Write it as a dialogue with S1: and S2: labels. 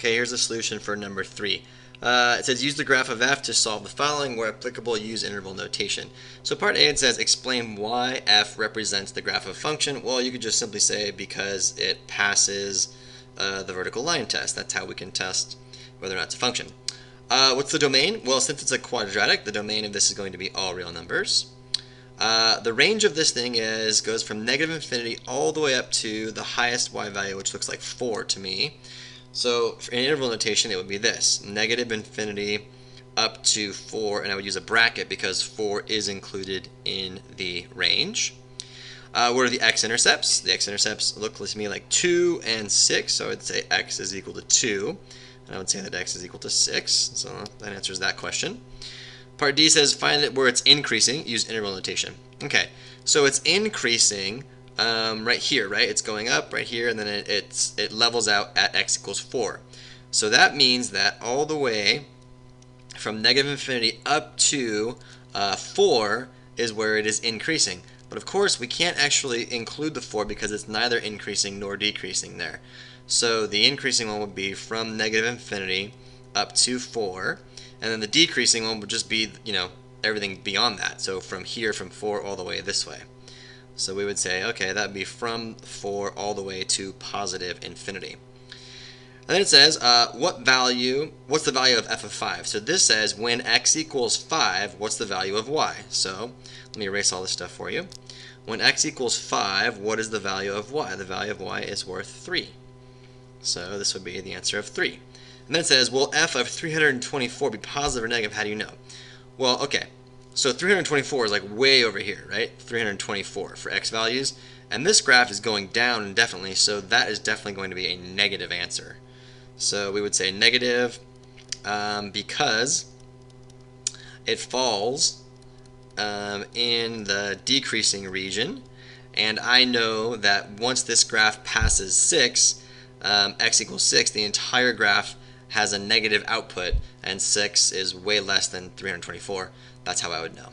S1: Okay, here's the solution for number 3. It says use the graph of f to solve the following. Where applicable, use interval notation. So part A, it says explain why f represents the graph of a function. Well, you could just simply say because it passes the vertical line test. That's how we can test whether or not it's a function. What's the domain? Well, since it's a quadratic, the domain of this is going to be all real numbers. The range of this thing goes from negative infinity all the way up to the highest y value, which looks like 4 to me. So in interval notation, it would be this: negative infinity up to 4, and I would use a bracket because 4 is included in the range. What are the x-intercepts? The x-intercepts look to me like 2 and 6, so I would say x is equal to 2, and I would say that x is equal to 6, so that answers that question. Part D says find it where it's increasing, use interval notation. Okay, so it's increasing right here, right? It's going up right here, and then it levels out at x equals 4. So that means that all the way from negative infinity up to 4 is where it is increasing. But of course, we can't actually include the 4 because it's neither increasing nor decreasing there. So the increasing one would be from negative infinity up to 4, and then the decreasing one would just be, everything beyond that. So from here, from 4 all the way this way. So we would say, okay, that would be from 4 all the way to positive infinity. And then it says, what's the value of f of 5? So this says when x equals 5, what's the value of y? So let me erase all this stuff for you. When x equals 5, what is the value of y? The value of y is worth 3. So this would be the answer of 3. And then it says, will f of 324 be positive or negative? How do you know? Well, okay. So 324 is like way over here, right? 324 for x values. And this graph is going down indefinitely, so that is definitely going to be a negative answer. So we would say negative because it falls in the decreasing region. And I know that once this graph passes 6, x equals 6, the entire graph has a negative output, and 6 is way less than 324. That's how I would know.